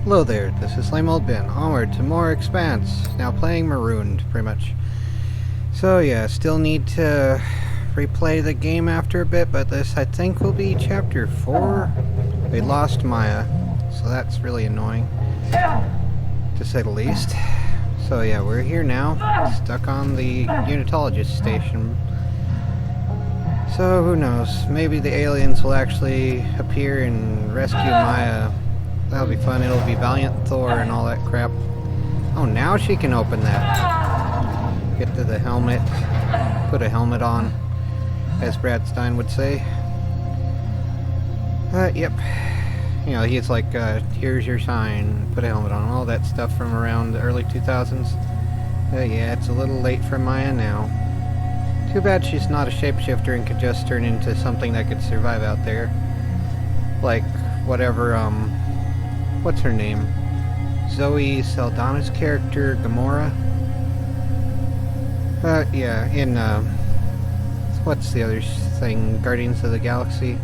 Hello there, this is Lame Old Ben. Onward to more Expanse. Now playing Marooned, pretty much. So yeah, still need to replay the game after a bit, but this I think will be chapter 4. We lost Maya, so that's really annoying, to say the least. So yeah, we're here now, stuck on the unitologist station. So who knows, maybe the aliens will actually appear and rescue Maya. That'll be fun. It'll be Valiant Thor and all that crap. Oh, now she can open that. Get to the helmet. Put a helmet on, as Brad Stein would say. Yep. You know, he's like, here's your sign. Put a helmet on. All that stuff from around the early 2000s. Yeah, it's a little late for Maya now. Too bad she's not a shapeshifter and could just turn into something that could survive out there. Like, whatever, what's her name? Zoe Saldana's character, Gamora? Yeah, in, what's the other thing? Guardians of the Galaxy?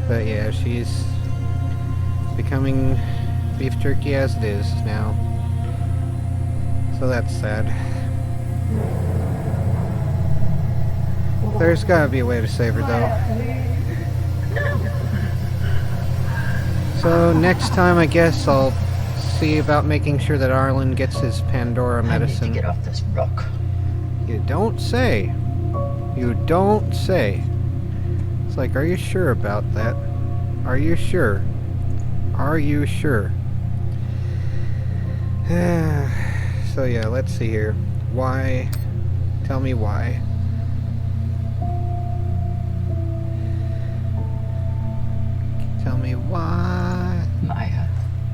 But yeah, she's becoming beef jerky as it is now. So that's sad. There's gotta be a way to save her, though. So next time, I guess I'll see about making sure that Arlen gets his Pandora medicine. I need to get off this rock. You don't say. You don't say. It's like, are you sure about that? Are you sure? Are you sure? So yeah, let's see here. Why? Tell me why. Tell me why. Maya,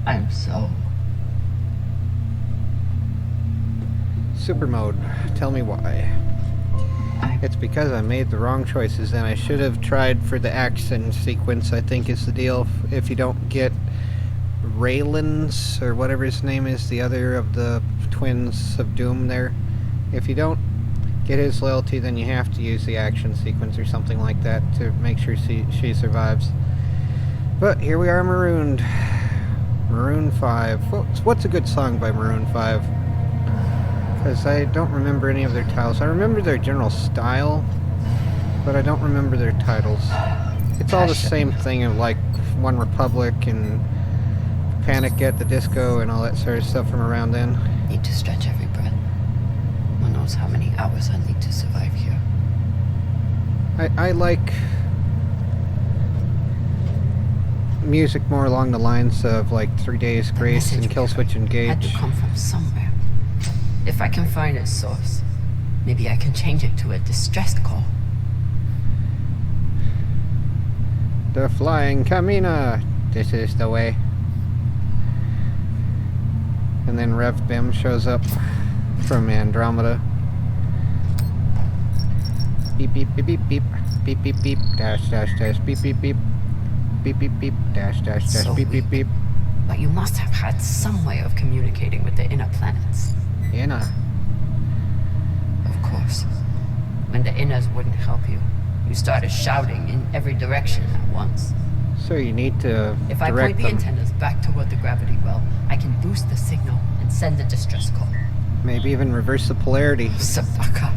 I'm so... Super mode. Tell me why. It's because I made the wrong choices and I should have tried for the action sequence, I think is the deal. If you don't get Raylan's, or whatever his name is, the other of the twins of Doom there. If you don't get his loyalty, then you have to use the action sequence or something like that to make sure she survives. But here we are, Marooned. Maroon 5. What's a good song by Maroon 5? Because I don't remember any of their titles. I remember their general style, but I don't remember their titles. It's all the same thing of like One Republic and Panic at the Disco and all that sort of stuff from around then. Need to stretch every breath. Who knows how many hours I need to survive here. I like music more along the lines of like 3 Days Grace and Killswitch Engage. Had to come from somewhere. If I can find its source, maybe I can change it to a distress call. The Flying Camina. This is the way. And then Rev Bim shows up from Andromeda. Beep beep beep beep beep beep beep beep dash dash dash beep beep beep beep beep beep dash dash dash So beep beep beep. But you must have had some way of communicating with the inner planets. Inna. Of course. When the inners wouldn't help you, you started shouting in every direction at once. So you need to If I point the antennas back toward the gravity well, I can boost the signal and send a distress call. maybe even reverse the polarity. Sabaka.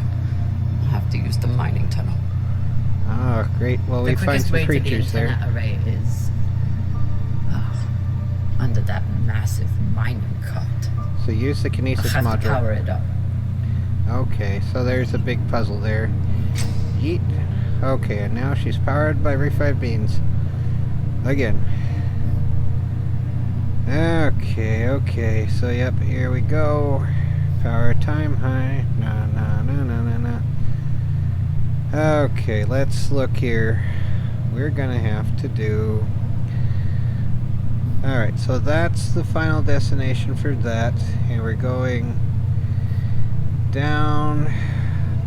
I'll have to use the mining tunnel. Oh, great. Well, we find some creatures there. The quickest way to the antenna array is under that massive mining cart. So use the kinesis I'll have to module. power it up. Okay, so there's a big puzzle there. Yeet. Okay, and now she's powered by refried beans. Again. Okay, so yep, here we go. Power time high. Na na na na na na. Okay, let's look here. We're gonna have to do... Alright, so that's the final destination for that. And we're going down,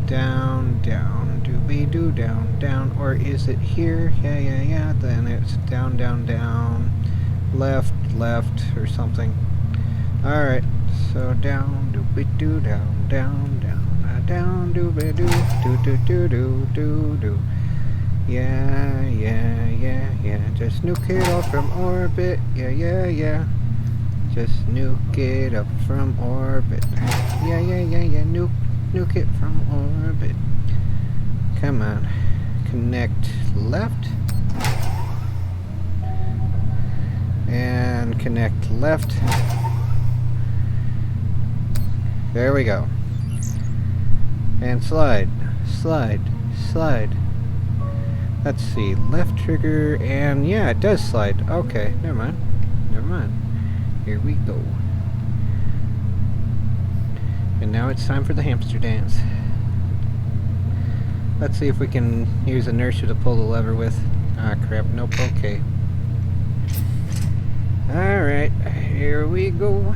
down, down, doobie-doo, down, down. Or is it here? Yeah. Then it's down, down, down, left, left, or something. Alright, so down, doobie-doo, down, down, down, doobie-doo, doo-doo-doo-doo-doo-doo. Yeah. Just nuke it all from orbit. Yeah. Just nuke it up from orbit. Yeah, nuke it from orbit. Come on. Connect left. And connect left. There we go. And slide. Let's see, left trigger, and yeah, it does slide. Okay, never mind. Here we go. And now it's time for the hamster dance. Let's see if we can use inertia to pull the lever with. Ah, crap, nope, okay. Alright, here we go.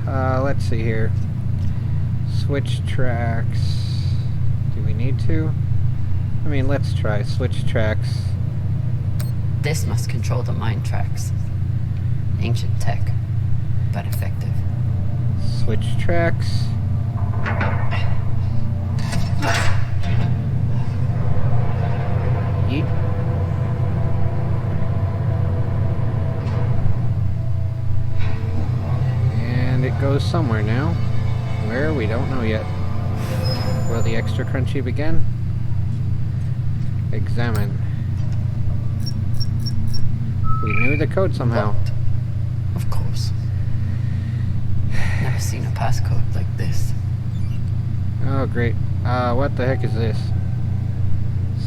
Let's see here. Switch tracks. Do we need to? I mean, let's try. Switch tracks. This must control the mine tracks. Ancient tech, but effective. Switch tracks. Yeet. And it goes somewhere now. Where? We don't know yet. Will the extra crunchy begin? Examine. We knew the code somehow. Locked. Of course. Never seen a passcode like this. Oh, great. What the heck is this?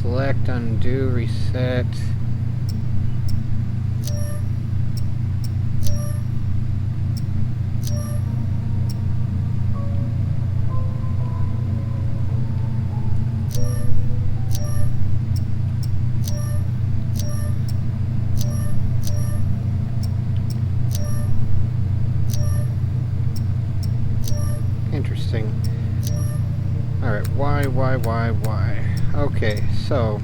Select, undo, reset. Interesting. Alright, why? Okay, so...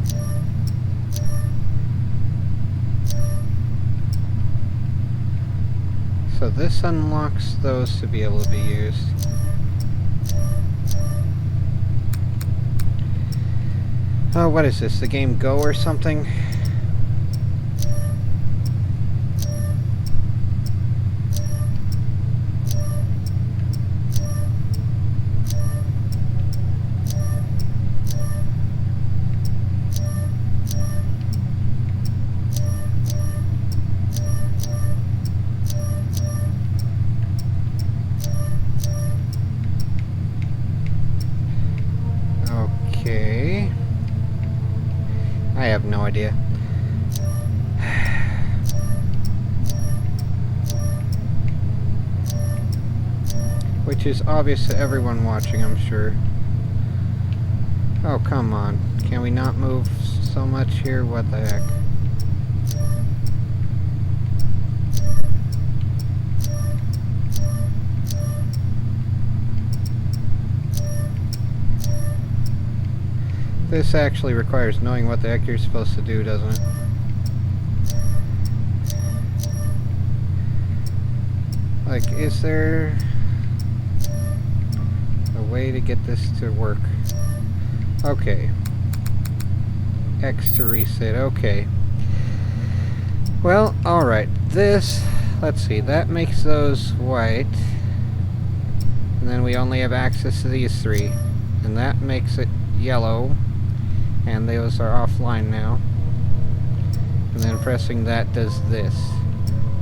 So this unlocks those to be able to be used. Oh, what is this? The game Go or something? Okay. I have no idea. Which is obvious to everyone watching, I'm sure. Oh, come on. Can we not move so much here? What the heck? This actually requires knowing what the heck you're supposed to do, doesn't it? Like, is there a way to get this to work? Okay. X to reset, okay. Well, alright. This, let's see, that makes those white. And then we only have access to these three. And that makes it yellow. And those are offline now. And then pressing that does this.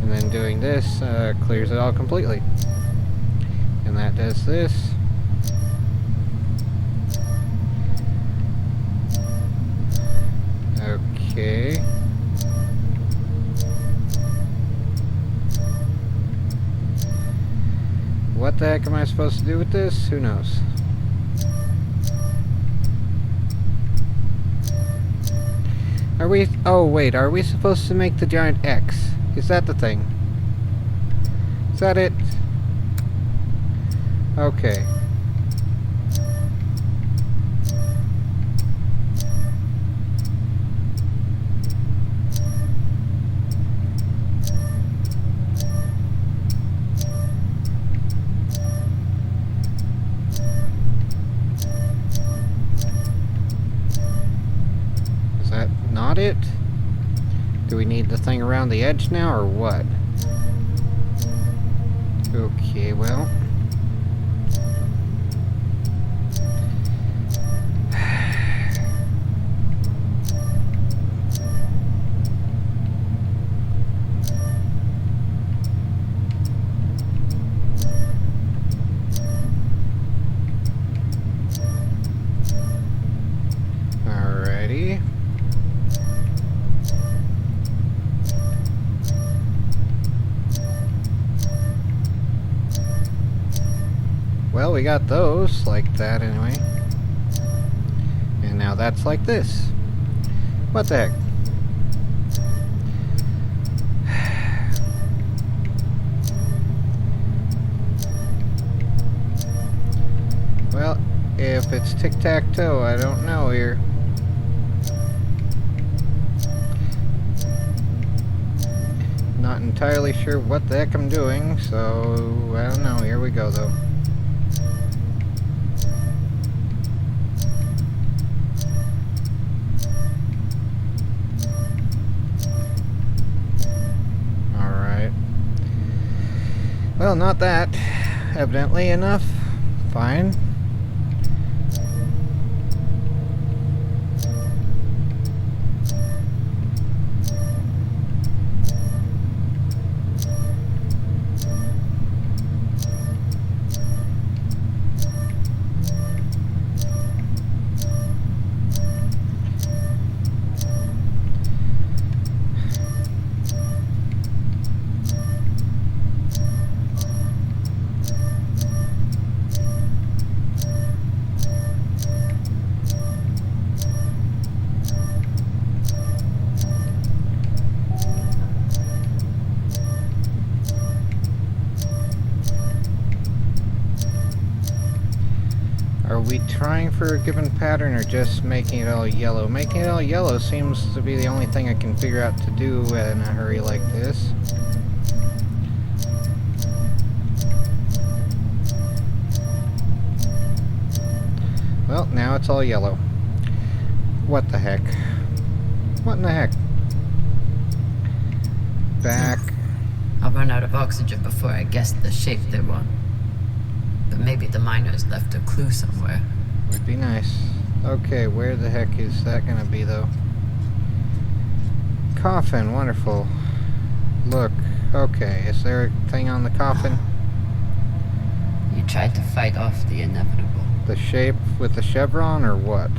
And then doing this clears it all completely. And that does this. Okay. What the heck am I supposed to do with this? Who knows? Are we... Oh, wait. Are we supposed to make the giant X? Is that the thing? Is that it? Okay. Not it? Do we need the thing around the edge now, or what? Okay, well. Alrighty. Well, we got those like that anyway. And now that's like this. What the heck? Well, if it's tic-tac-toe, I don't know here. Not entirely sure what the heck I'm doing, so I don't know. Here we go, though. Alright. Well, not that. Evidently enough. Fine. Are we trying for a given pattern or just making it all yellow? Making it all yellow seems to be the only thing I can figure out to do in a hurry like this. Well, now it's all yellow. What the heck? What in the heck? Back. I'll run out of oxygen before I guess the shape they want. But maybe the miners left a clue somewhere. Would be nice. Okay, where the heck is that gonna be, though? Coffin, wonderful. Look, okay, is there a thing on the coffin? You tried to fight off the inevitable. The shape with the chevron, or what?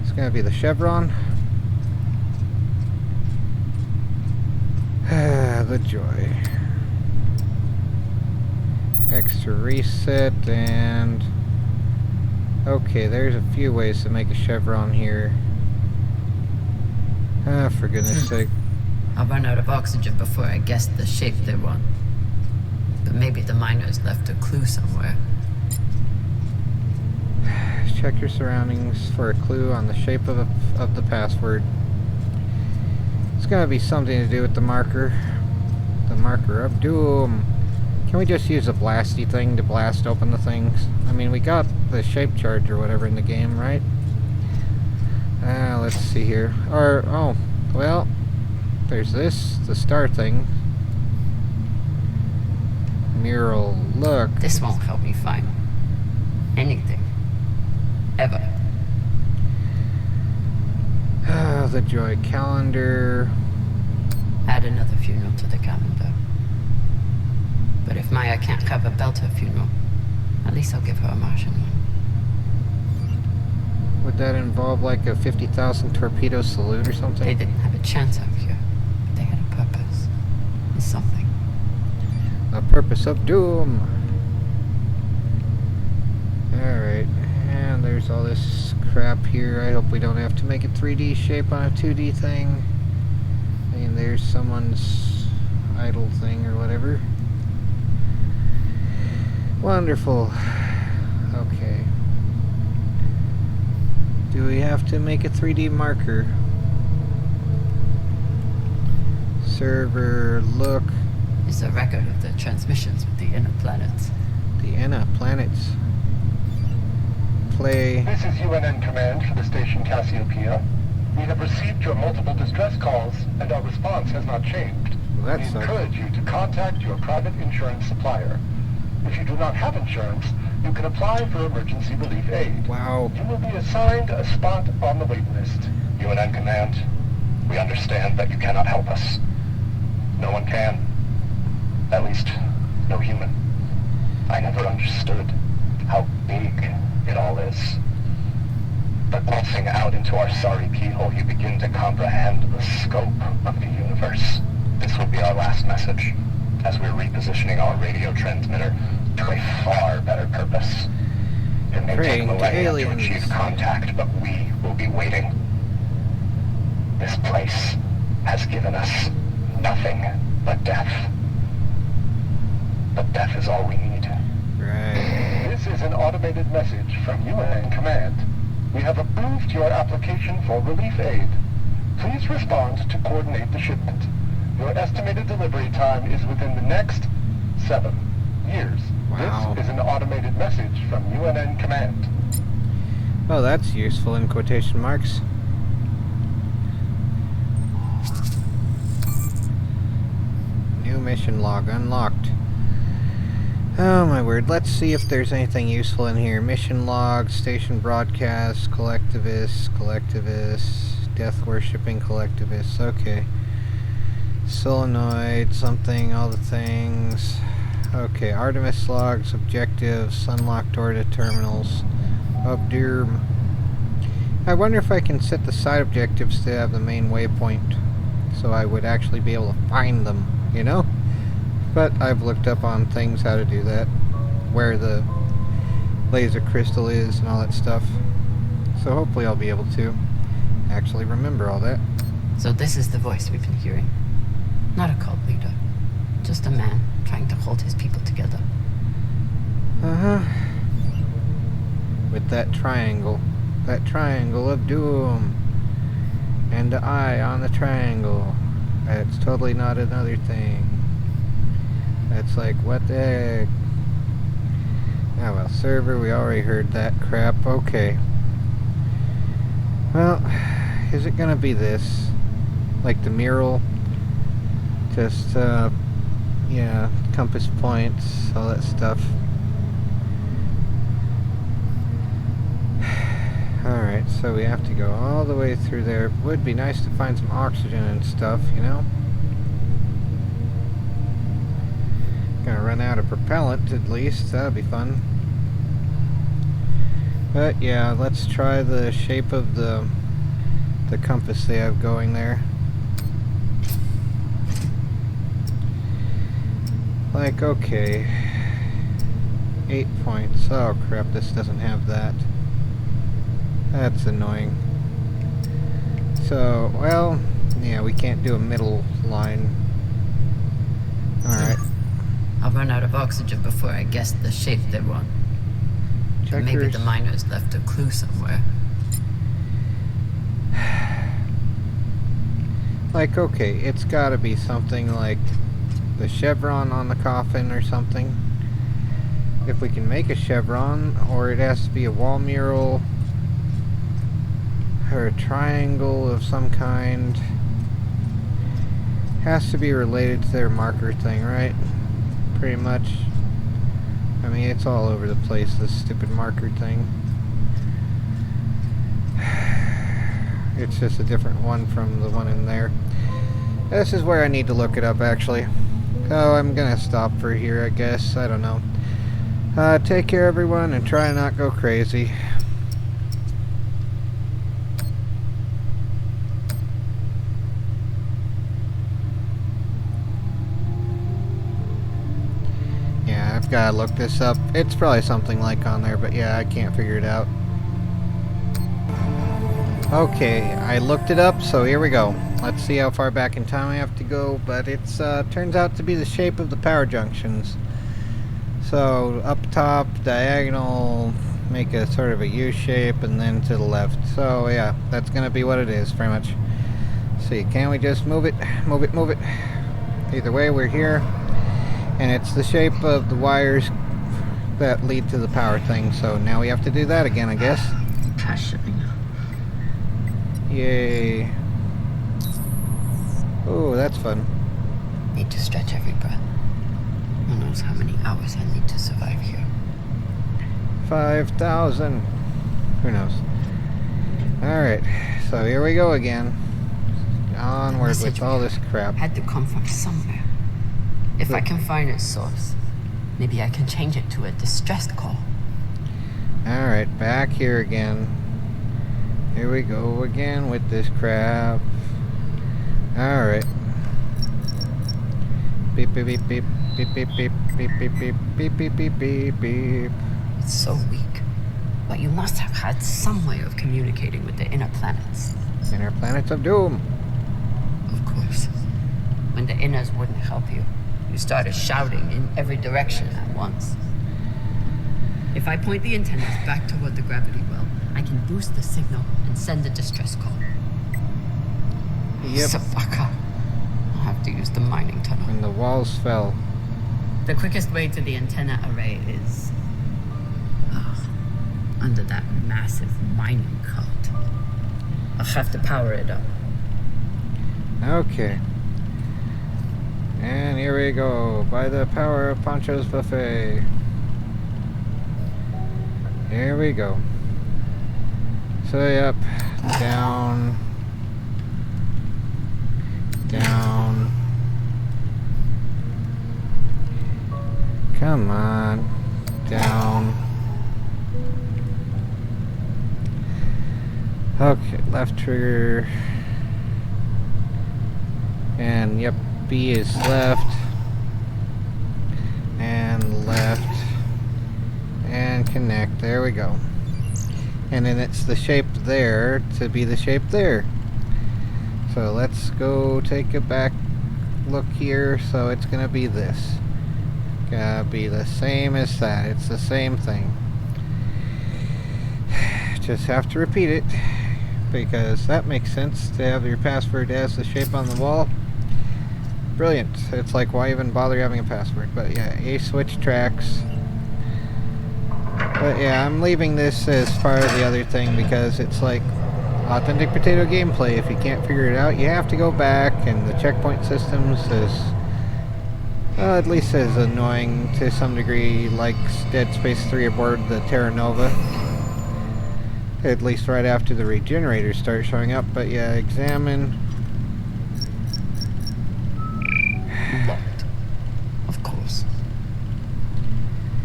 It's gonna be the chevron? The joy. Extra reset, and okay, there's a few ways to make a chevron here. Ah, for goodness sake. I'll run out of oxygen before I guess the shape they want. But maybe the miners left a clue somewhere. Check your surroundings for a clue on the shape of the password. It's gonna be something to do with the marker. The marker of doom. Can we just use a blasty thing to blast open the things? I mean, we got the shape charge or whatever in the game, right? Let's see here. Or, oh, well, there's this, the star thing. Mural, look. This won't help me find anything. Ever. The joy calendar. Add another funeral to the calendar. But if Maya can't have a Belter funeral, at least I'll give her a Martian one. Would that involve like a 50,000 torpedo salute or something? They didn't have a chance out here, but they had a purpose. And something. A purpose of doom. Alright, and there's all this crap here. I hope we don't have to make a 3D shape on a 2D thing. I mean, there's someone's idle thing or whatever. Wonderful. Okay. Do we have to make a 3D marker? Server, look. It's a record of the transmissions with the inner planets. The inner planets. Play. This is UNN Command for the station Cassiopeia. We have received your multiple distress calls, and our response has not changed. that We sucks. encourage you to contact your private insurance supplier. If you do not have insurance, you can apply for emergency relief aid. Wow. You will be assigned a spot on the wait list. UNN Command, we understand that you cannot help us. No one can. At least, no human. I never understood how big it all is. But glancing out into our sorry keyhole, you begin to comprehend the scope of the universe. This will be our last message, as we're repositioning our radio transmitter to a far better purpose. It may take Praying to millennia to aliens. achieve contact, but we will be waiting. This place has given us nothing but death. But death is all we need. Right. This is an automated message from UNN Command. We have approved your application for relief aid. Please respond to coordinate the shipment. Your estimated delivery time is within the next 7 years. Wow. This is an automated message from UNN Command. Oh, that's useful in quotation marks. New mission log unlocked. Oh my word, let's see if there's anything useful in here. Mission log, station broadcast, collectivists, death worshipping collectivists, okay. Solenoid, something, all the things. Okay, Artemis logs, objectives, unlock door to terminals. Of Doom. I wonder if I can set the side objectives to have the main waypoint, so I would actually be able to find them, you know? But I've looked up on things how to do that, where the laser crystal is and all that stuff. So hopefully I'll be able to actually remember all that. So this is the voice we've been hearing. Not a cult leader. Just a man trying to hold his people together. Uh-huh. With that triangle of doom. And the eye on the triangle. That's totally not another thing. That's like, what the heck? Oh well, server, we already heard that crap. Okay. Well, is it gonna be this? Like the mural? Just, yeah, compass points, all that stuff. Alright, so we have to go all the way through there. Would be nice to find some oxygen and stuff, you know? Gonna run out of propellant at least, that'll be fun. But yeah, let's try the shape of the compass they have going there. Like, okay. 8 points. Oh crap, this doesn't have that. That's annoying. So, well, yeah, we can't do a middle line. Alright. I'll run out of oxygen before I guess the shape they want. And maybe Checkers. the miners left a clue somewhere. Like, okay, it's gotta be something like the chevron on the coffin or something. If we can make a chevron, or it has to be a wall mural, or a triangle of some kind. Has to be related to their marker thing, right? Pretty much. I mean, it's all over the place, this stupid marker thing. It's just a different one from the one in there. This is where I need to look it up, actually. Oh, I'm gonna stop for here, I guess. I don't know. Take care, everyone, and try and not go crazy. Yeah, I've gotta look this up. It's probably something like on there, but yeah, I can't figure it out. Okay, I looked it up, so here we go. Let's see how far back in time I have to go, but it's turns out to be the shape of the power junctions. So up top, diagonal, make a sort of a U shape, and then to the left. So yeah, that's gonna be what it is, pretty much. See, can we just move it? Move it, move it. Either way, we're here, and it's the shape of the wires that lead to the power thing. So now we have to do that again, I guess. Passion. Yay. Oh, that's fun. need to stretch every breath. Who knows how many hours I need to survive here. 5,000. Who knows? Alright, so here we go again. Onward with all this crap. Had to come from somewhere. If I can find its source, maybe I can change it to a distress call. Alright, back here again. Here we go again with this crap. Alright. Beep beep beep beep beep beep beep beep beep beep beep beep beep beep beep. It's so weak. But you must have had some way of communicating with the inner planets. Inner planets of doom. Of course. When the inners wouldn't help you, you started shouting in every direction at once. If I point the antennas back toward the gravity well, I can boost the signal and send a distress call. Yep. Sabaka. I'll have to use the mining tunnel. And the walls fell. The quickest way to the antenna array is under that massive mining cart. I'll have to power it up. Okay. And here we go. By the power of Pancho's buffet. Here we go. So yep. Down. Down. Come on. Down. Okay, left trigger. And yep, B is left. And left. And connect. There we go. And then it's the shape there to be the shape there. So let's go take a back look here. So it's gonna be this. Gotta be the same as that. It's the same thing. Just have to repeat it, because that makes sense to have your password as the shape on the wall. Brilliant. It's like, why even bother having a password? But yeah, A switch tracks. But yeah, I'm leaving this as part of the other thing because it's like authentic potato gameplay. If you can't figure it out, you have to go back, and the checkpoint systems is at least as annoying to some degree like Dead Space 3 aboard the Terra Nova. At least right after the regenerators start showing up. But yeah, examine. Locked. Of course.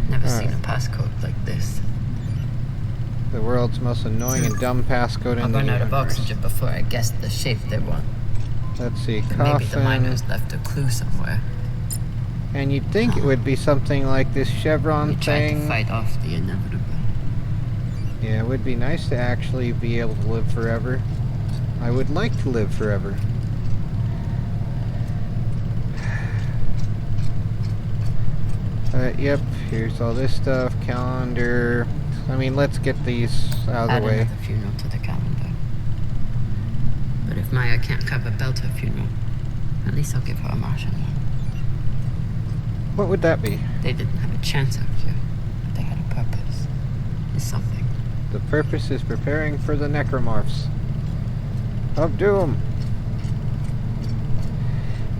Never seen a passcode like this. The world's most annoying and dumb passcode in I'll the run out of universe. oxygen before I guess the shape they want. Let's see, But maybe the coffin. miners left a clue somewhere. And you'd think it would be something like this chevron We tried to thing. fight off the inevitable. Yeah, it would be nice to actually be able to live forever. I would like to live forever. Yep, here's all this stuff, calendar. I mean, let's get these out of Add the way. another funeral to the calendar. But if Maya can't cover Belter funeral, at least I'll give her a Martian one. What would that be? They didn't have a chance out here, but they had a purpose. It's something. The purpose is preparing for the necromorphs of doom.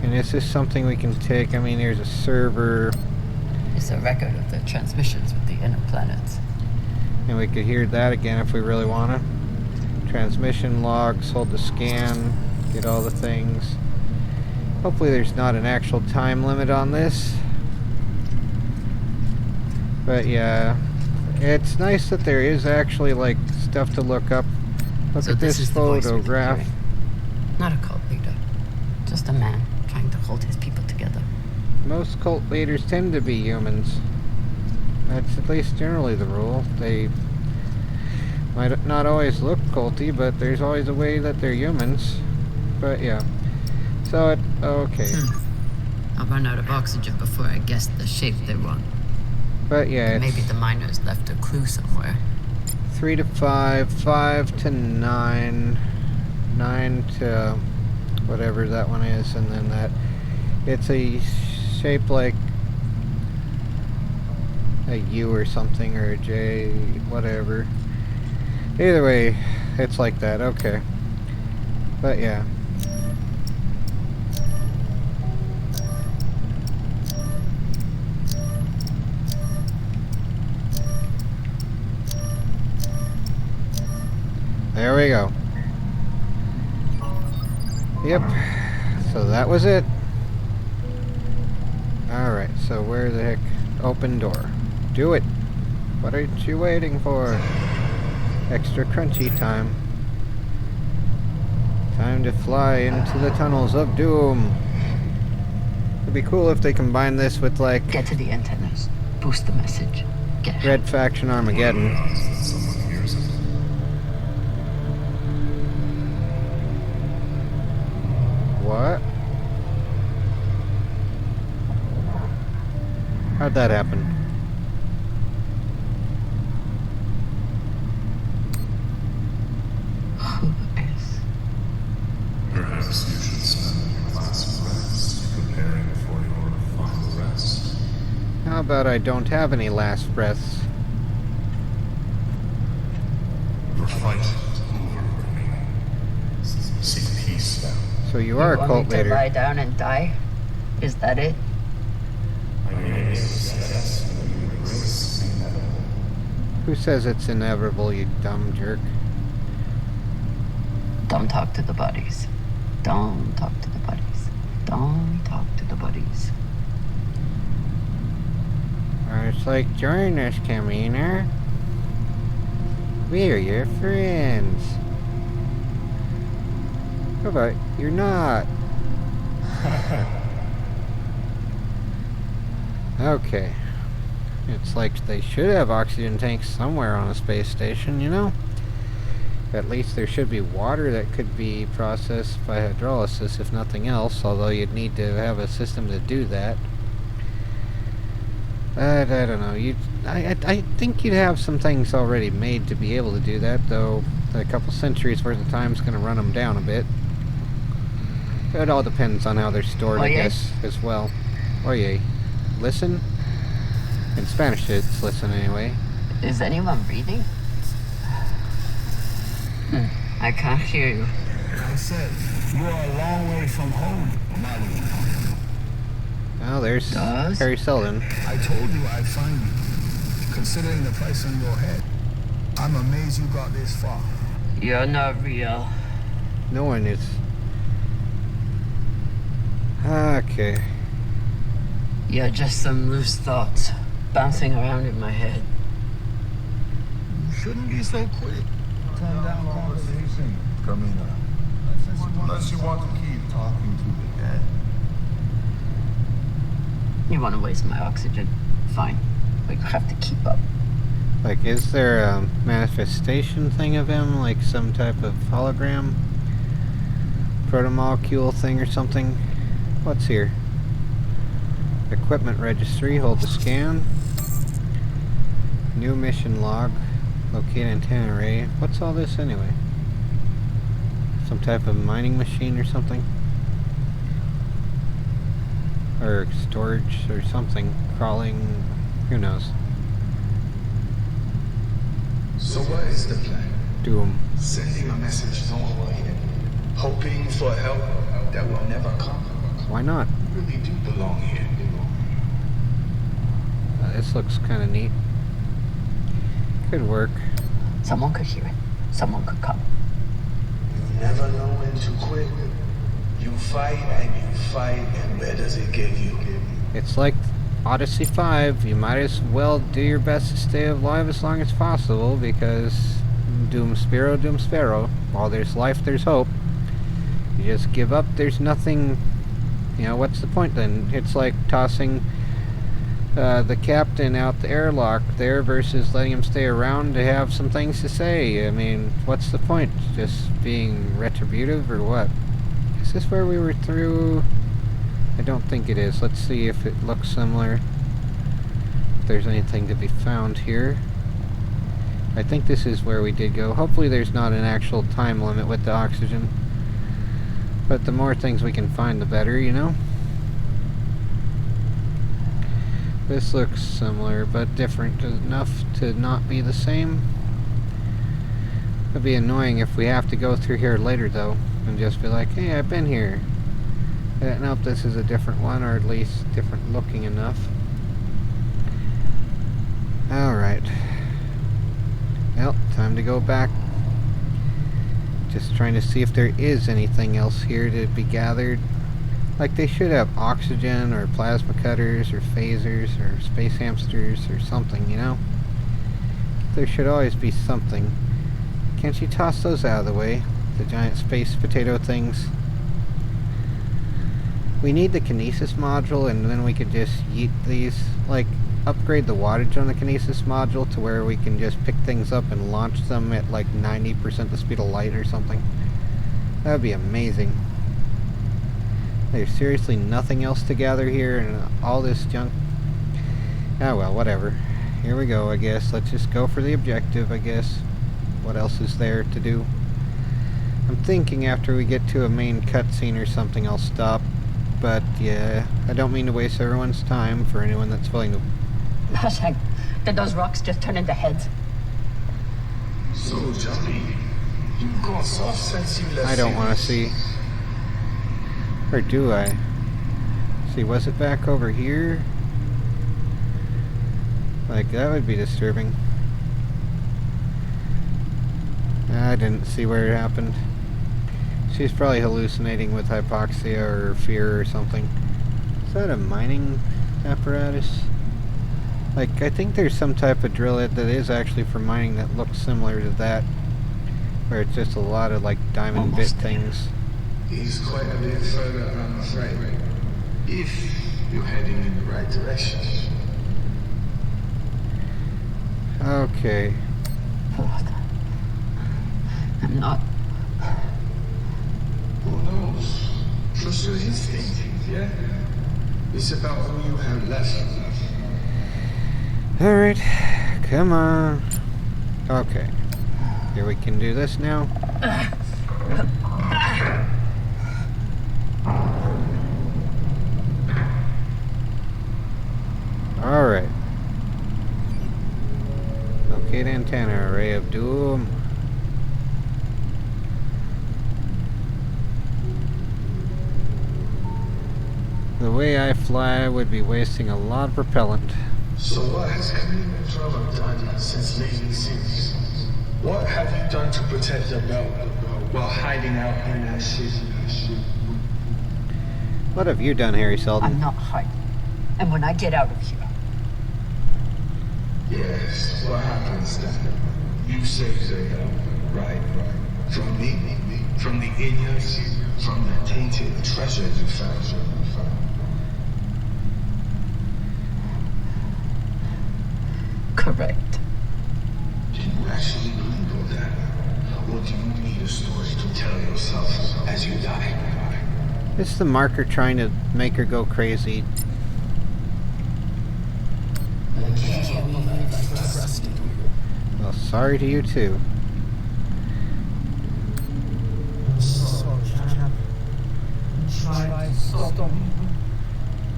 And is this something we can take? I mean, there's a server, It's a record of the transmissions with the inner planets. and we could hear that again if we really want to. Transmission logs, hold the scan, get all the things. Hopefully there's not an actual time limit on this. But yeah, it's nice that there is actually like stuff to look up. Look So at this this is the voice we've been photograph. hearing. Not a cult leader, just a man trying to hold his people together. Most cult leaders tend to be humans. That's at least generally the rule. They might not always look culty, but there's always a way that they're humans. But yeah. So it, okay. I'll run out of oxygen before I guess the shape they want. But yeah, Maybe it's the miners left a clue somewhere. 3 to 5, 5 to 9, 9 to whatever that one is, and then that. It's a shape like a U or something, or a J, whatever. Either way, it's like that, okay. But yeah. we go. Yep. So that was it. Alright, so where the heck? Open door. Do it! What are you waiting for? Extra crunchy time. Time to fly into the tunnels of doom. It'd be cool if they combined this with, like, Get to the antennas. Boost the message. Get ahead. Red Faction Armageddon. Someone hears it. What? How'd that happen? Who is? Perhaps you should spend your last breaths preparing for your final rest. How about I don't have any last breaths? Your fight is over, Remain. Seek peace now. So you are a want cult me to leader. lie down and die? Is that it? I may suggest that you embrace the inevitable. Who says it's inevitable, you dumb jerk? Don't talk to the buddies. Don't talk to the buddies. Don't talk to the buddies. It's like, join us, Kamina. We're your friends. How about you're not? Okay. It's like they should have oxygen tanks somewhere on a space station, you know? At least there should be water that could be processed by hydrolysis, if nothing else, although you'd need to have a system to do that. I don't know. I think you'd have some things already made to be able to do that, though a couple centuries worth of time is going to run them down a bit. It all depends on how they're stored, I Oye. guess, as well. Oye. Listen? In Spanish it's listen anyway. Is anyone reading? I can't hear you. I said, you are a long way from home, Marooned. Oh, there's Does? Harry Seldon. I told you I'd find you, considering the price on your head. I'm amazed you got this far. You're not real. No one is. Okay. You're just some loose thoughts bouncing around in my head. You shouldn't be so quick. Turn down conversation. Kamina, unless you want to keep talking to the dead. You want to waste my oxygen? Fine. But you have to keep up. Like, is there a manifestation thing of him? Like some type of hologram? Protomolecule thing or something? What's here? Equipment registry, hold the scan. New mission log. Locate antenna array. What's all this anyway? Some type of mining machine or something? Or storage or something. Crawling. Who knows? So what is the plan? Doom. Sending a message nowhere, hoping for help that will never come. Why not? You really do belong here. This looks kind of neat. Could work. Someone could hear it. Someone could come. You never know when to quit. You fight and where does it get you? It's like Odyssey 5. You might as well do your best to stay alive as long as possible, because Doom Sparrow. While there's life, there's hope. You just give up, there's nothing. You know, what's the point then? It's like tossing the captain out the airlock there versus letting him stay around to have some things to say. I mean, what's the point? Just being retributive or what? Is this where we were through? I don't think it is. Let's see if it looks similar. If there's anything to be found here. I think this is where we did go. Hopefully there's not an actual time limit with the oxygen. But the more things we can find, the better, you know? This looks similar, but different enough to not be the same. It'd be annoying if we have to go through here later, though, and just be like, hey, I've been here. Nope, this is a different one, or at least different looking enough. Alright. Well, time to go back Just trying to see if there is anything else here to be gathered. Like, they should have oxygen, or plasma cutters, or phasers, or space hamsters, or something, you know? There should always be something. Can't you toss those out of the way? The giant space potato things. We need the kinesis module, and then we could just yeet these. Like, upgrade the wattage on the kinesis module to where we can just pick things up and launch them at like 90% the speed of light or something. That would be amazing. There's seriously nothing else to gather here, and all this junk. Ah well, whatever. Here we go, I guess. Let's just go for the objective, I guess. What else is there to do? I'm thinking after we get to a main cutscene or something I'll stop. But yeah, I don't mean to waste everyone's time for anyone that's willing to... Hashtag, did those rocks just turn into heads? So, Johnny, you've got soft since you left. I don't want to see. Or do I? See, was it back over here? Like, that would be disturbing. I didn't see where it happened. She's probably hallucinating with hypoxia or fear or something. Is that a mining apparatus? Like, I think there's some type of drill that is actually for mining that looks similar to that. Where it's just a lot of, like, diamond bit things. He's quite a bit further, I'm afraid. If you're heading in the right direction. Okay. I'm not. Who knows? Trust your instinct, yeah? It's about who you have left. Alright, come on. Okay. Here we can do this now. Alright. Locate antenna, array of dooom. The way I fly would be wasting a lot of propellant. So what has Kareem and Trevor done since leaving Sirius? What have you done to protect the belt while hiding out in that shit? What have you done, Harry I'm Seldon? not hiding. And when I get out of here, Yes, what happens then? You saved the belt, right? From me? From the Inyas? From the tainted treasure you found? correct. Do you actually believe all that? Or do you need a story to tell yourself as you die? It's the marker trying to make her go crazy. Well, sorry to you too.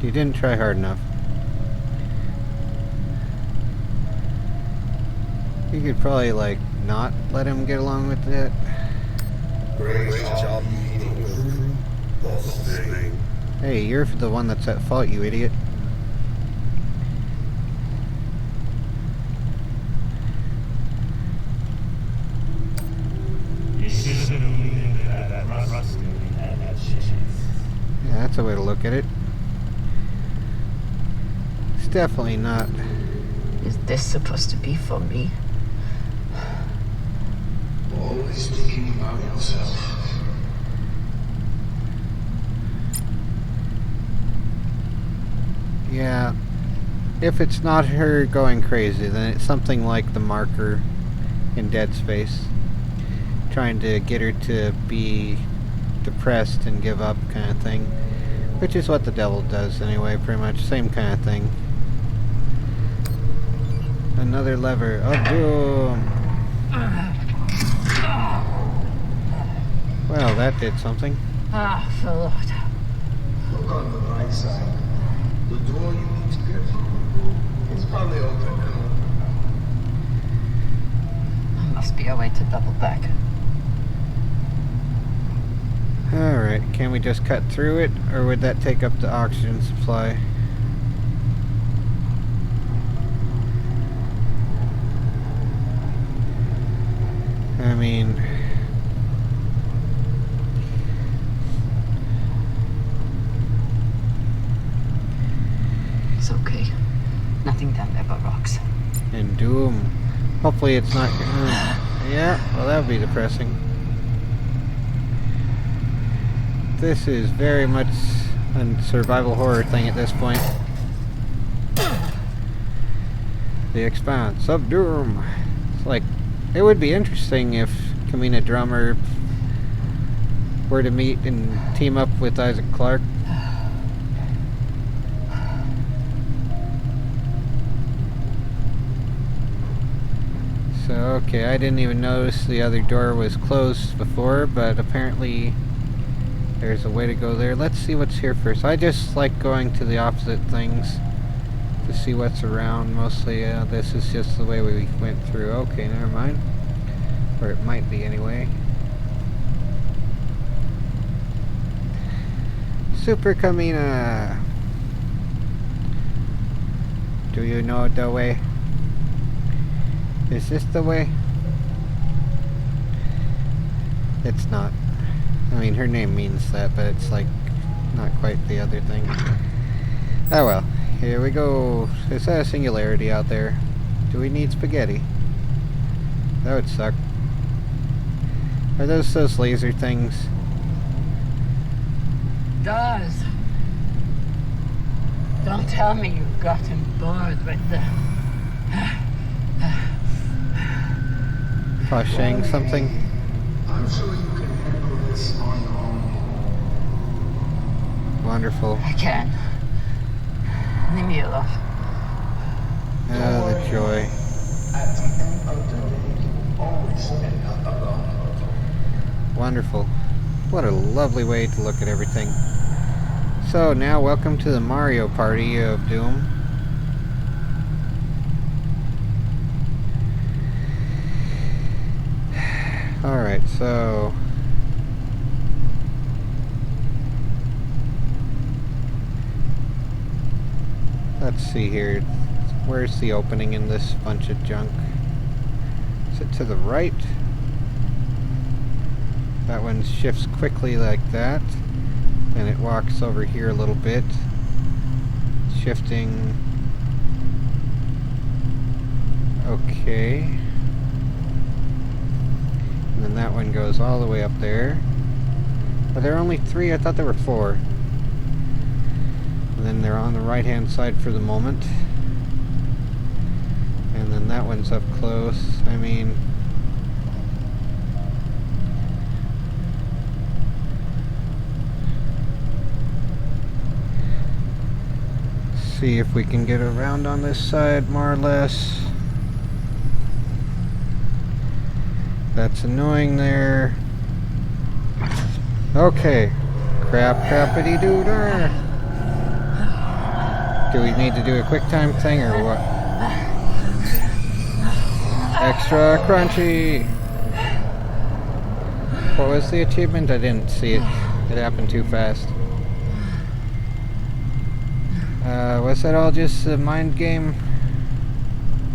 You didn't try hard enough. You could probably, like, not let him get along with it. Great job, Hey, you're the one that's at fault, you idiot. Yeah, that's a way to look at it. It's definitely not. Is this supposed to be for me? Always thinking about yourself. Yeah. If it's not her going crazy, then it's something like the marker in Dead Space. Trying to get her to be depressed and give up kind of thing. Which is what the devil does anyway, pretty much. Same kind of thing. Another lever of doom. Well, that did something. Ah, Lord. Look on the right side. The door you need to get through is probably open now. There must be a way to double back. Alright, can we just cut through it, or would that take up the oxygen supply? I mean, Nothing down there but rocks. And doom. Hopefully it's not... yeah, well that would be depressing. This is very much a survival horror thing at this point. The Expanse of Doom. It's like, it would be interesting if Kamina Drummer were to meet and team up with Isaac Clarke. So, okay, I didn't even notice the other door was closed before, but apparently there's a way to go there. Let's see what's here first. I just like going to the opposite things to see what's around. Mostly, this is just the way we went through. Okay, never mind. Or it might be anyway. Super Kamina! Do you know the way? Is this the way? It's not. I mean, her name means that, but it's like not quite the other thing. Oh well, here we go. Is that a singularity out there? Do we need spaghetti? That would suck. Are those laser things? Does. Don't tell me you've gotten bored with the... Crocheting something? I'm sure you can handle this on your own. Wonderful. I can. Leave me alone. Oh, the joy. At the end of the day, you always end up alone. Wonderful. What a lovely way to look at everything. So now, welcome to the Mario Party of Doom. Alright, so... let's see here. Where's the opening in this bunch of junk? Is it to the right? That one shifts quickly like that. And it walks over here a little bit. Shifting. Okay. And then that one goes all the way up there. Are there only 3? I thought there were 4. And then they're on the right hand side for the moment. And then that one's up close. I mean... see if we can get around on this side more or less. That's annoying there. Okay. Crappity doo dah. Do we need to do a quick time thing or what? Extra crunchy. What was the achievement? I didn't see it. It happened too fast. Was that all just a mind game?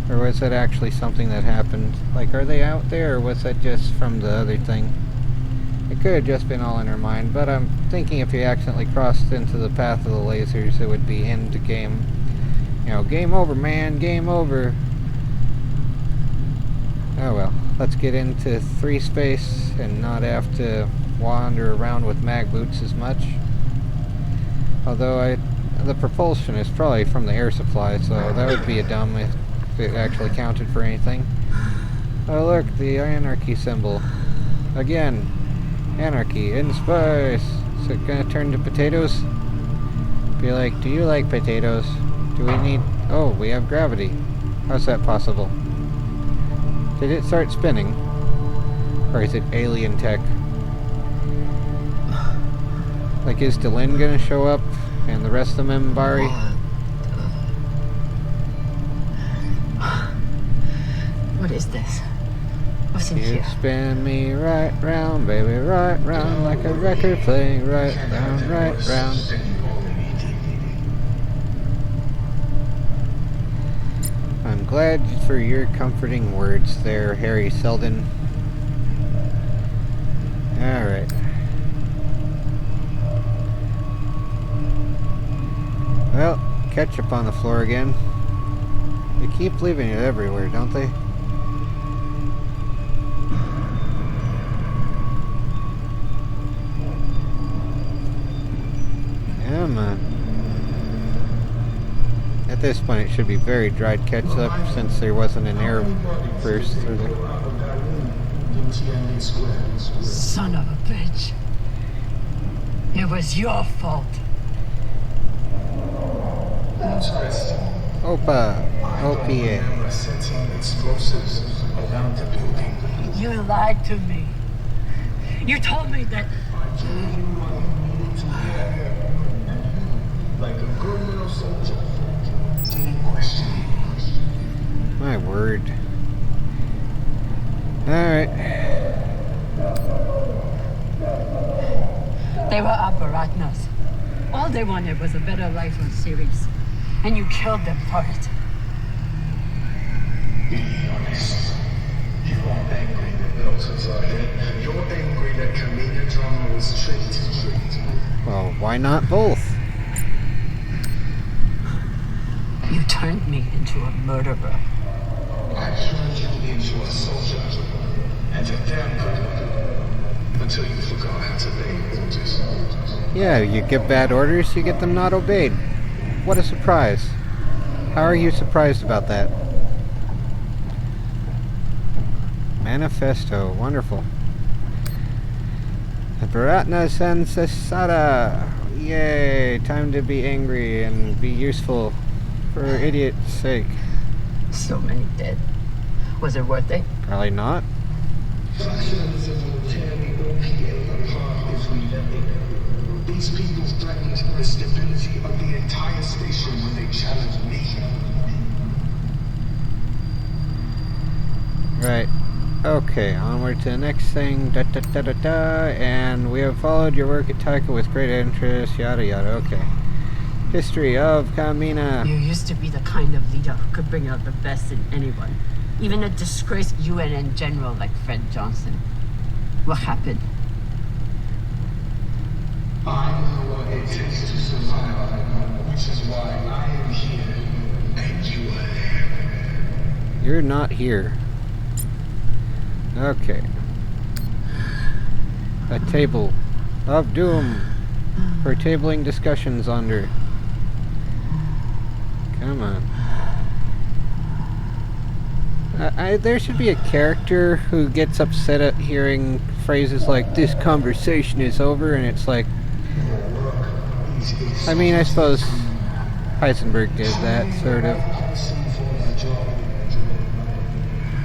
Or was that actually something that happened? Like, are they out there, or was that just from the other thing? It could have just been all in her mind, but I'm thinking if you accidentally crossed into the path of the lasers, it would be end game. You know, game over, man, game over. Oh well, let's get into 3 space and not have to wander around with mag boots as much. Although the propulsion is probably from the air supply, so that would be a dumb if it actually counted for anything. Oh look, the anarchy symbol. Again, anarchy in space. Is it gonna turn to potatoes? Be like, do you like potatoes? Do we need... oh, we have gravity. How's that possible? Did it start spinning? Or is it alien tech? Like, is Delin gonna show up? And the rest of the Membari? What is this? What's in You here? spin me right round, baby, right round, like a record playing right round, right round. I'm glad for your comforting words there, Harry Seldon. Alright. Well, ketchup on the floor again. They keep leaving it everywhere, don't they? Come on. At this point, it should be very dried ketchup since there wasn't an air burst through there. Son of a bitch. It was your fault. Interesting. Opa. OPA. Remember setting explosives around the building. You lied to me. You told me that. I told you what you needed to hear. And you, like a good little soldier, didn't question it. My word. Alright. They were Abaratnas. All they wanted was a better life on Ceres. And you killed them for it. Be honest. You are angry that Belters are dead. You're angry that Kamina Drama was tricked. Well, why not both? You turned me into a murderer. I turned you into a soldier. And a damn good one. Until you forgot how to obey orders. Yeah, you give bad orders, you get them not obeyed. What a surprise. How are you surprised about that? Manifesto, wonderful. Baratna Sensasada. Yay, time to be angry and be useful for idiot's sake. So many dead. Was it worth it? Probably not. Factionalism will tear the OPA apart if we let it. These people threatened the stability of the entire station when they challenged me. Right. Okay, onward to the next thing. Da da da da da. And we have followed your work at Taika with great interest. Yada yada. Okay. History of Kamina. You used to be the kind of leader who could bring out the best in anyone. Even a disgraced UNN general like Fred Johnson. What happened? I know what it takes to survive, which is why I am here and you are there. You're not here. Okay. A table of doom for tabling discussions under. Come on. There should be a character who gets upset at hearing phrases like, this conversation is over, and it's like, I mean, I suppose Heisenberg did that, sort of.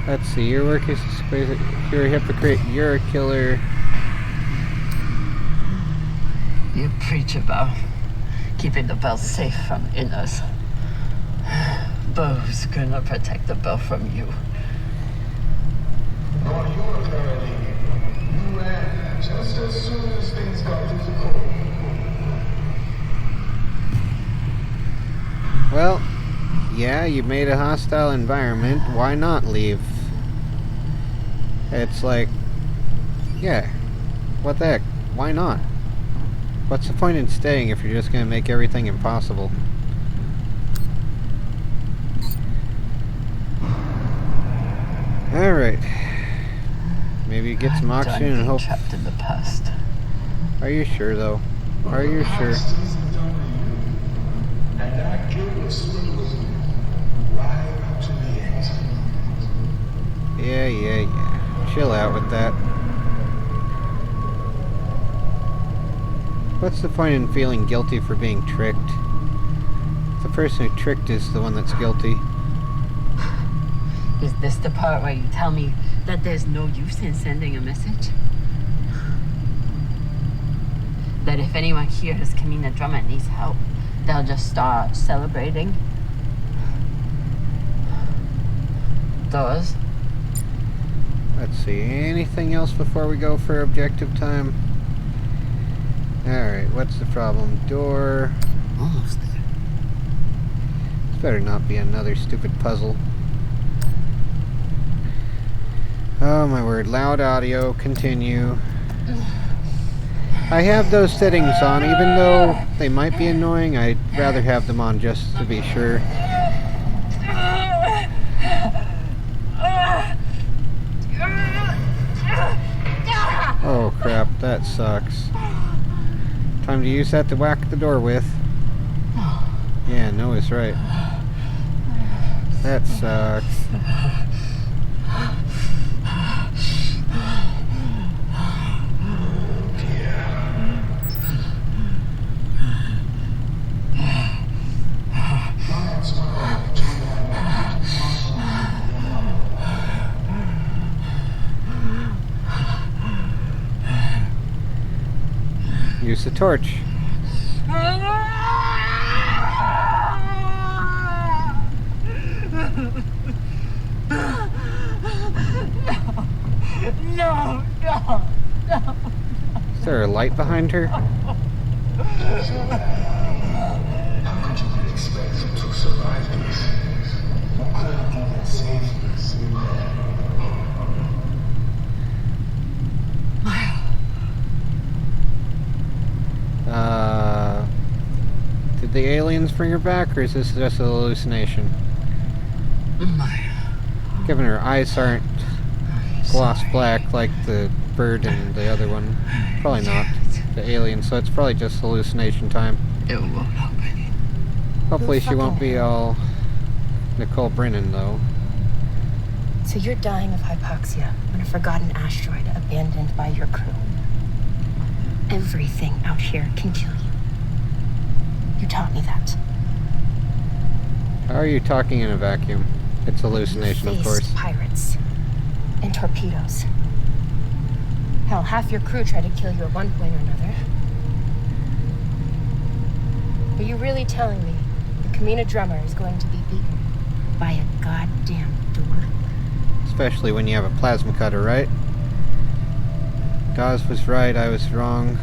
Let's see, your work is exquisite. You're a hypocrite, you're a killer. You preach about keeping the bell safe from inners. But who's gonna protect the bell from you? Nor you apparently. You ran just as soon as things got difficult. Well, yeah, you made a hostile environment. Why not leave? It's like, yeah, what the heck? Why not? What's the point in staying if you're just going to make everything impossible? Alright. Maybe get some oxygen and hope. Trapped in the past. Are you sure, though? Are you sure? And that guilt will swing with you right up to the end. Yeah. Chill out with that. What's the point in feeling guilty for being tricked? The person who tricked is the one that's guilty. Is this the part where you tell me that there's no use in sending a message? That if anyone hears Kamina Drama needs help, they'll just start celebrating? Those? Let's see, anything else before we go for objective time? Alright, what's the problem? Door. Almost there. This better not be another stupid puzzle. Oh my word, loud audio, continue. I have those settings on, even though they might be annoying, I'd rather have them on just to be sure. Oh crap, that sucks. Time to use that to whack the door with. Yeah, Noah's right. That sucks. Use the torch. No. Is there a light behind her? How could you expect them to survive these things? You couldn't even save me. Did the aliens bring her back, or is this just a hallucination? Given her eyes aren't gloss black like the bird and the other one. Probably not. The alien, so it's probably just hallucination time. It won't open. Hopefully she won't be all Nicole Brennan, though. So you're dying of hypoxia on a forgotten asteroid abandoned by your crew. Everything out here can kill you. You taught me that. How are you talking in a vacuum? It's hallucination, of course. Pirates and torpedoes. Hell, half your crew tried to kill you at one point or another. Are you really telling me the Kamina drummer is going to be beaten by a goddamn door? Especially when you have a plasma cutter, right? Dawes was right, I was wrong.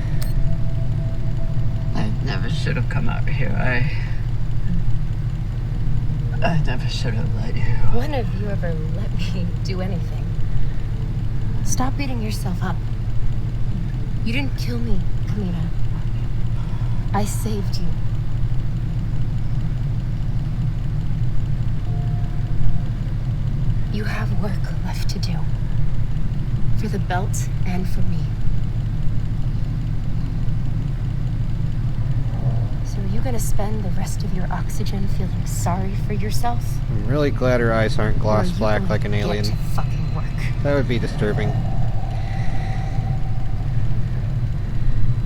I never should have come out here. I never should have let you. When have you ever let me do anything? Stop beating yourself up. You didn't kill me, Kamina. I saved you. You have work left to do. For the belt and for me. So are you gonna spend the rest of your oxygen feeling sorry for yourself? I'm really glad her eyes aren't Or gloss are you black going like an to alien. get to fucking work? That would be disturbing.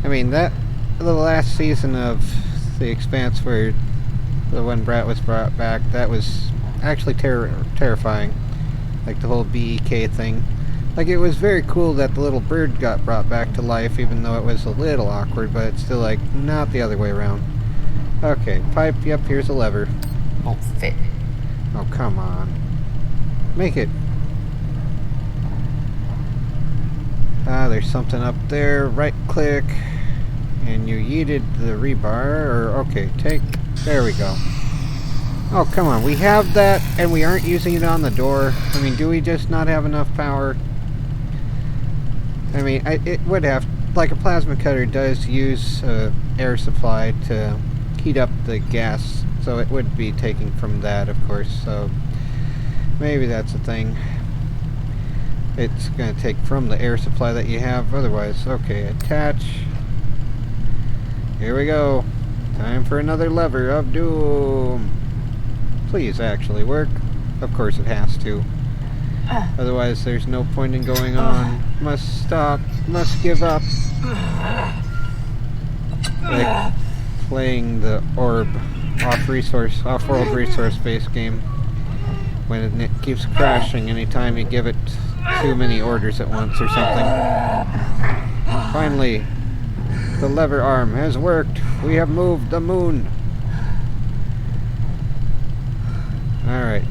I mean, the last season of The Expanse where the one Brat was brought back, that was actually terrifying. Like the whole BEK thing. Like, it was very cool that the little bird got brought back to life, even though it was a little awkward, but it's still, like, not the other way around. Okay, pipe, yep, here's a lever. Won't fit. Oh, come on. Make it. Ah, there's something up there. Right click. And you yeeted the rebar, or, okay, take, there we go. Oh, come on, we have that, and we aren't using it on the door. I mean, do we just not have enough power? I mean, it would have, like a plasma cutter does use air supply to heat up the gas, so it would be taking from that, of course, so maybe that's a thing. It's going to take from the air supply that you have, otherwise, okay, attach. Here we go. Time for another lever of doom. Please actually work. Of course it has to. Otherwise there's no point in going on. Must stop. Must give up. Like playing the orb off-world resource based game. When it keeps crashing anytime you give it too many orders at once or something. Finally, the lever arm has worked. We have moved the moon. Alright.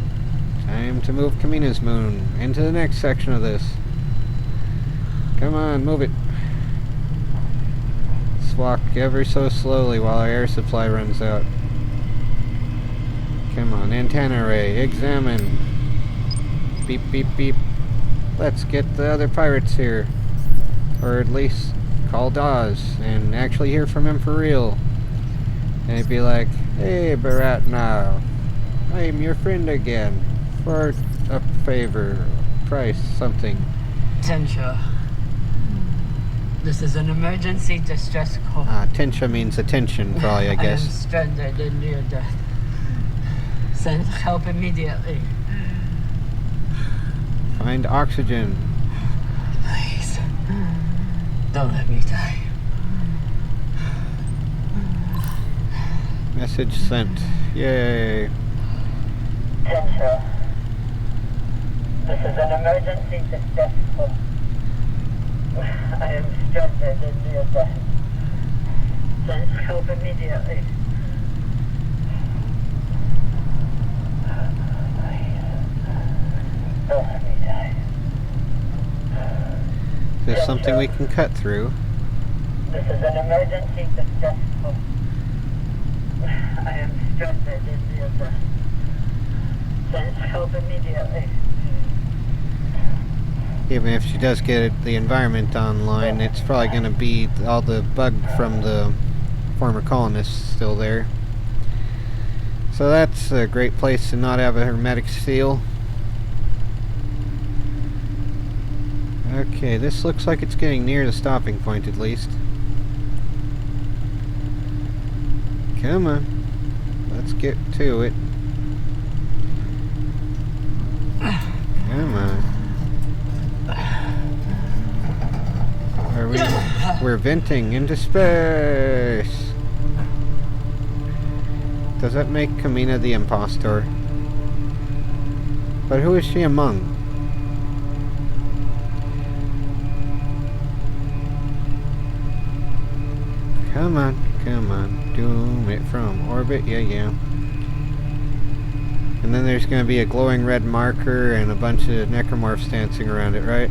Time to move Kamina's moon into the next section of this. Come on, move it. Let's walk ever so slowly while our air supply runs out. Come on, antenna array, examine. Beep, beep, beep. Let's get the other pirates here. Or at least call Dawes and actually hear from him for real. And he'd be like, hey, Barat now. I am your friend again. For a favor, price, something. Tensha. This is an emergency distress call. Tensha means attention, probably, I I am guess. stranded in near death. Send help immediately. Find oxygen. Please. Don't let me die. Message sent. Yay. Tensha. This is an emergency distress call. I am stranded in near death. Send help immediately. Don't let me die. Is there something we can cut through? This is an emergency distress call. I am stranded in near death. Send help immediately. Even if she does get the environment online, it's probably going to be all the bug from the former colonists still there. So that's a great place to not have a hermetic seal. Okay, this looks like it's getting near the stopping point at least. Come on. Let's get to it. Come on. We're venting into space. Does that make Kamina the impostor? But who is she among? Come on, come on. Doom it from orbit, yeah. And then there's going to be a glowing red marker and a bunch of necromorphs dancing around it, right?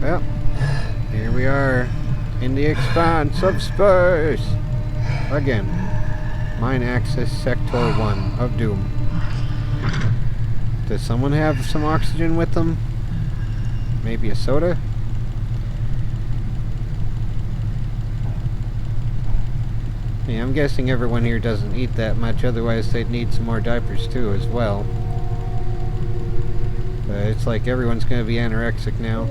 Well, here we are, in the expanse of space! Again, mine access sector 1 of Doom. Does someone have some oxygen with them? Maybe a soda? Yeah, I'm guessing everyone here doesn't eat that much, otherwise they'd need some more diapers too as well. But it's like everyone's gonna be anorexic now.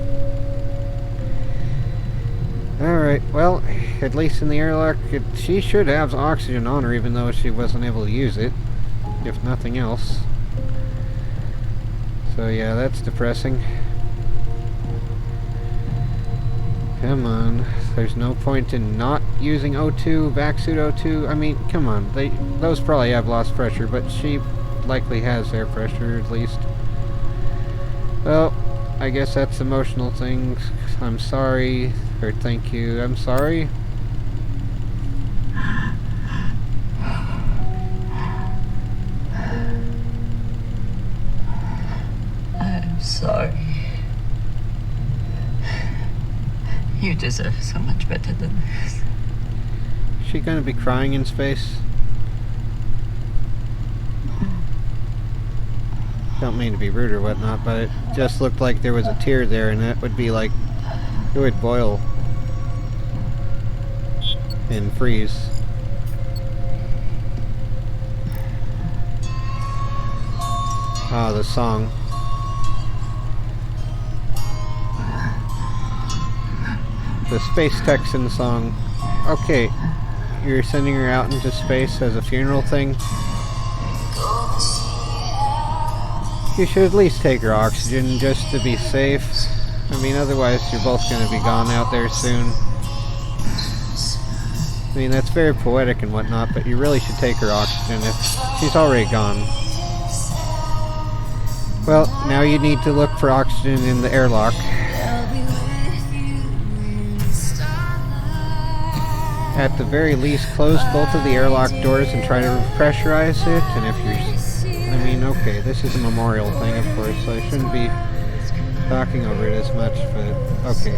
Alright, well, at least in the airlock, she should have oxygen on her even though she wasn't able to use it, if nothing else. So yeah, that's depressing. Come on, there's no point in not using O2, backsuit O2. I mean, come on, those probably have lost pressure, but she likely has air pressure at least. Well, I guess that's emotional things. I'm sorry, or thank you. I'm sorry. I'm sorry. You deserve so much better than this. Is she gonna be crying in space? Don't mean to be rude or whatnot, but it just looked like there was a tear there, and that would be like, it would boil and freeze. Ah, the song. The Space Texan song. Okay, you're sending her out into space as a funeral thing? You should at least take her oxygen just to be safe. I mean, otherwise you're both going to be gone out there soon. I mean, that's very poetic and whatnot, but you really should take her oxygen if she's already gone. Well, now you need to look for oxygen in the airlock. At the very least, close both of the airlock doors and try to pressurize it, and if you're... I mean, okay, this is a memorial thing, of course, so I shouldn't be talking over it as much, but okay.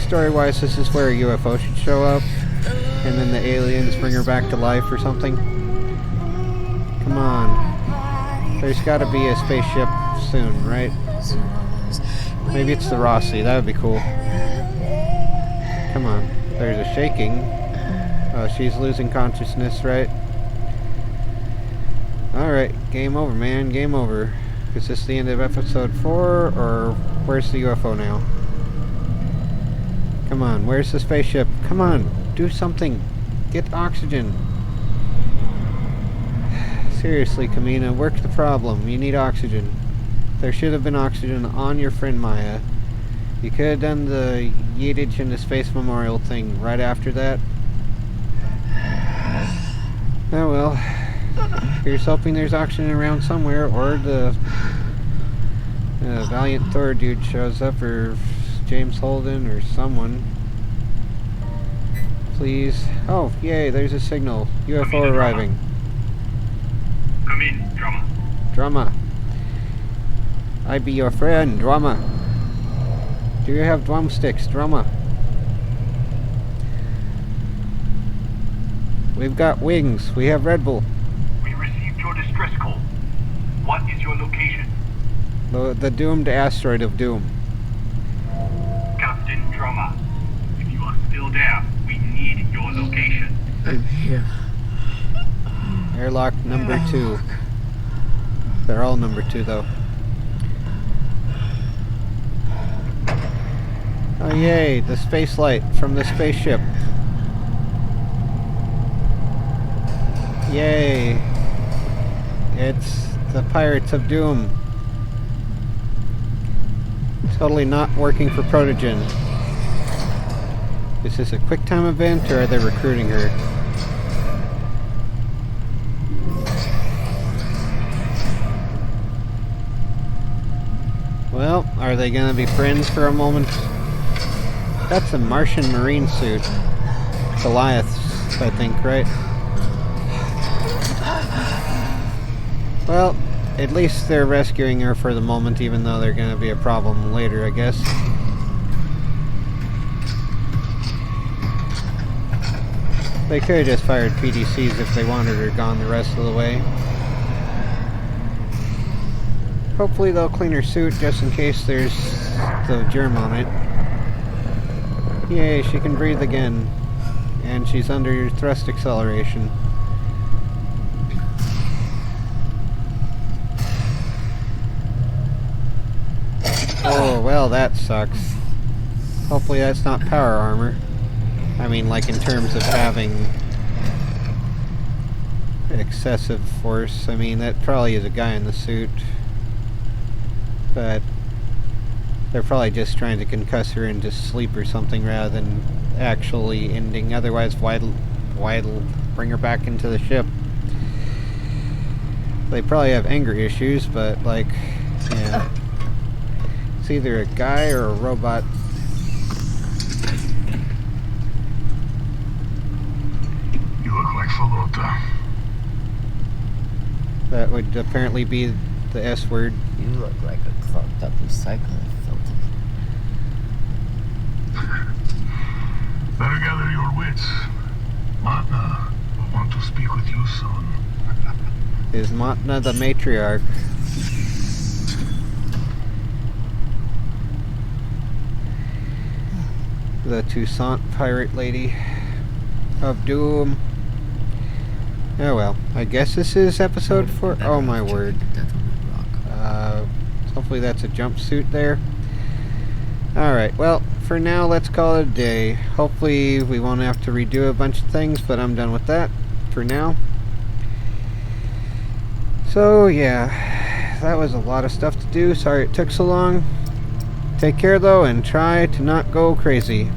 Story-wise, this is where a UFO should show up, and then the aliens bring her back to life or something. Come on. There's gotta be a spaceship soon, right? Maybe it's the Roci, that would be cool. Come on. There's a shaking. Oh, she's losing consciousness, right? Alright, game over, man. Game over. Is this the end of episode 4, or where's the UFO now? Come on, where's the spaceship? Come on, do something. Get oxygen. Seriously, Kamina, work the problem. You need oxygen. There should have been oxygen on your friend Maya. You could have done the Yiddish and the Space Memorial thing right after that. Oh well. Here's hoping there's oxygen around somewhere, or the Valiant Thor dude shows up, or James Holden, or someone. Please. Oh, yay, there's a signal. UFO arriving. Come in, Drama. Drama. I be your friend, Drama. Do you have drumsticks, Drama? We've got wings. We have Red Bull. We received your distress call. What is your location? The doomed asteroid of doom. Captain Drama. If you are still there, we need your location. I'm here. Airlock number 2. They're all number 2, though. Oh yay, the space light from the spaceship. Yay. It's the Pirates of Doom. Totally not working for Protogen. Is this a quick time event, or are they recruiting her? Well, are they gonna be friends for a moment? That's a Martian Marine suit. Goliaths, I think, right? Well, at least they're rescuing her for the moment, even though they're gonna be a problem later, I guess. They could have just fired PDCs if they wanted her gone the rest of the way. Hopefully they'll clean her suit just in case there's the germ on it. Yay, she can breathe again. And she's under thrust acceleration. Oh, well, that sucks. Hopefully that's not power armor. I mean, like in terms of having excessive force. I mean, that probably is a guy in the suit. But they're probably just trying to concuss her into sleep or something rather than actually ending. Otherwise, why'd bring her back into the ship? They probably have anger issues, but like, yeah. It's either a guy or a robot. You look like Falota. That would apparently be the S word. You look like a clogged up recycling filter. Better gather your wits. Matna will want to speak with you soon. Is Matna the matriarch? The Toussaint pirate lady of Doom. Oh well, I guess this is episode 4. Oh my word. Hopefully that's a jumpsuit there. Alright, well, for now let's call it a day. Hopefully we won't have to redo a bunch of things, but I'm done with that for now. So yeah, that was a lot of stuff to do. Sorry it took so long. Take care though, and try to not go crazy.